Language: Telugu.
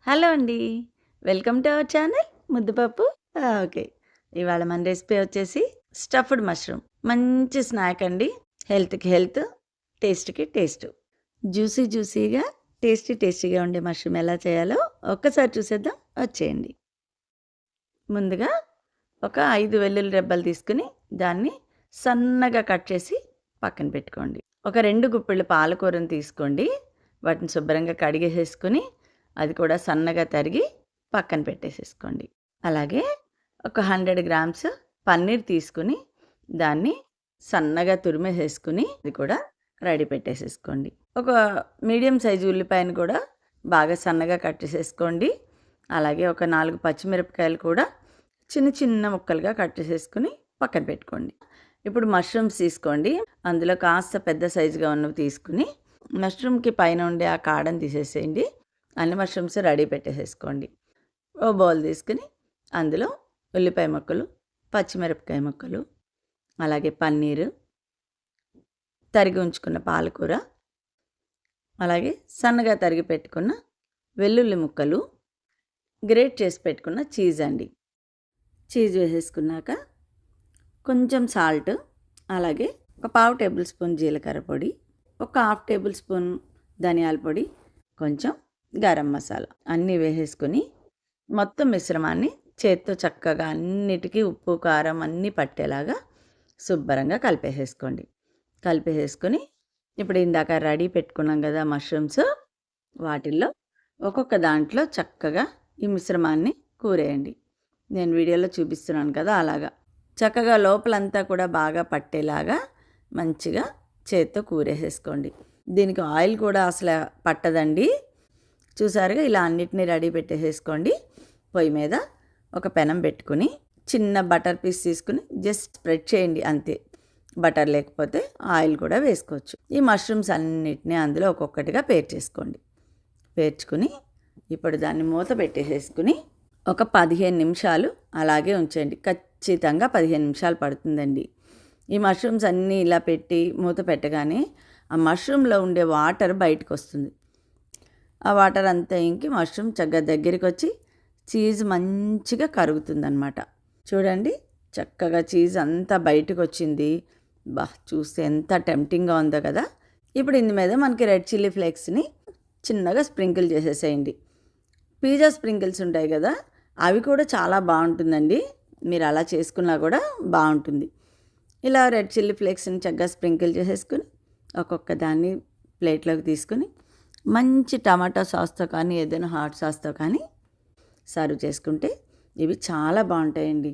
హలో అండి. Welcome to our channel Muddupappu. Okay. ఇవాళ మన రెసిపీ వచ్చేసి స్టఫ్డ్ మష్రూమ్. మంచి స్నాక్ అండి. హెల్త్‌కి హెల్త్, టేస్ట్‌కి టేస్ట్. జ్యూసీగా, టేస్టీగా ఉండే మష్రూమ్ ఎలా చేయాలో ఒక్కసారి చూసేద్దాం. వచ్చేయండి. ముందుగా ఒక 5 వెల్లుల్లి రెబ్బలు తీసుకొని దాన్ని సన్నగా కట్ చేసి పక్కన పెట్టుకోండి. ఒక 2 గుప్పెళ్ళు పాలకూరను తీసుకోండి. వాటిని శుభ్రంగా కడిగేసేసుకొని అది కూడా సన్నగా తరిగి పక్కన పెట్టేసేసుకోండి. అలాగే ఒక 100 గ్రామ్స్ పన్నీర్ తీసుకొని దాన్ని సన్నగా తురిమేసేసుకుని అది కూడా రెడీ పెట్టేసేసుకోండి. ఒక మీడియం సైజు ఉల్లిపాయను కూడా బాగా సన్నగా కట్ చేసేసుకోండి. అలాగే ఒక 4 పచ్చిమిరపకాయలు కూడా చిన్న చిన్న ముక్కలుగా కట్ చేసేసుకుని పక్కన పెట్టుకోండి. ఇప్పుడు మష్రూమ్స్ తీసుకోండి. అందులో కాస్త పెద్ద సైజుగా ఉన్నవి తీసుకుని మష్రూమ్‌కి పైన ఉండే ఆ కాడను తీసేసేయండి. అన్ని మష్రూమ్స్ రెడీ పెట్టేసేసుకోండి. ఓ బౌల్ తీసుకుని అందులో ఉల్లిపాయ ముక్కలు, పచ్చిమిరపకాయ ముక్కలు, అలాగే పన్నీరు, తరిగి ఉంచుకున్న పాలకూర, అలాగే సన్నగా తరిగి పెట్టుకున్న వెల్లుల్లి ముక్కలు, గ్రేట్ చేసి పెట్టుకున్న చీజ్ అండి. చీజ్ వేసేసుకున్నాక కొంచెం సాల్ట్, అలాగే ఒక పావు టేబుల్ స్పూన్ జీలకర్ర పొడి, ఒక హాఫ్ టేబుల్ స్పూన్ ధనియాల పొడి, కొంచెం గరం మసాలా అన్నీ వేసేసుకొని మొత్తం మిశ్రమాన్ని చేత్తో చక్కగా అన్నిటికీ ఉప్పు, కారం అన్నీ పట్టేలాగా శుభ్రంగా కలిపేసేసుకొని ఇప్పుడు ఇందాక రెడీ పెట్టుకున్నాం కదా మష్రూమ్స్, వాటిల్లో ఒక్కొక్క దాంట్లో చక్కగా ఈ మిశ్రమాన్ని కూరేయండి. నేను వీడియోలో చూపిస్తున్నాను కదా అలాగా చక్కగా లోపలంతా కూడా బాగా పట్టేలాగా మంచిగా చేత్తో కూరేసేసుకోండి. దీనికి ఆయిల్ కూడా అసలు పట్టదండి. చూసారుగా ఇలా అన్నిటినీ రెడీ పెట్టేసేసుకోండి. పొయ్యి మీద ఒక పెనం పెట్టుకుని చిన్న బటర్ పీస్ తీసుకుని జస్ట్ స్ప్రెడ్ చేయండి అంతే. బటర్ లేకపోతే ఆయిల్ కూడా వేసుకోవచ్చు. ఈ మష్రూమ్స్ అన్నిటినీ అందులో ఒక్కొక్కటిగా పేర్చుకుని ఇప్పుడు దాన్ని మూత పెట్టేసేసుకుని ఒక 15 నిమిషాలు అలాగే ఉంచండి. ఖచ్చితంగా 15 నిమిషాలు పడుతుందండి. ఈ మష్రూమ్స్ అన్నీ ఇలా పెట్టి మూత పెట్టగానే ఆ మష్రూమ్లో ఉండే వాటర్ బయటకు వస్తుంది. ఆ వాటర్ అంతా ఇంకి మష్రూమ్ చక్కగా దగ్గరికి వచ్చి చీజ్ మంచిగా కరుగుతుందన్నమాట. చూడండి చక్కగా చీజ్ అంతా బయటకు వచ్చింది. చూస్తే ఎంత టెంప్టింగ్గా ఉందో కదా. ఇప్పుడు ఇందు మీద మనకి రెడ్ చిల్లీ ఫ్లేక్స్ని చిన్నగా స్ప్రింకిల్ చేసేసేయండి. పిజ్జా స్ప్రింకిల్స్ ఉంటాయి కదా, అవి కూడా చాలా బాగుంటుందండి. మీరు అలా చేసుకున్నా కూడా బాగుంటుంది. ఇలా రెడ్ చిల్లీ ఫ్లేక్స్ని చక్కగా స్ప్రింకిల్ చేసేసుకుని ఒక్కొక్క దాన్ని ప్లేట్లోకి తీసుకుని మంచి టమాటా సాస్తో కానీ ఏదైనా హాట్ సాస్తో కానీ సర్వ్ చేసుకుంటే ఇవి చాలా బాగుంటాయండి.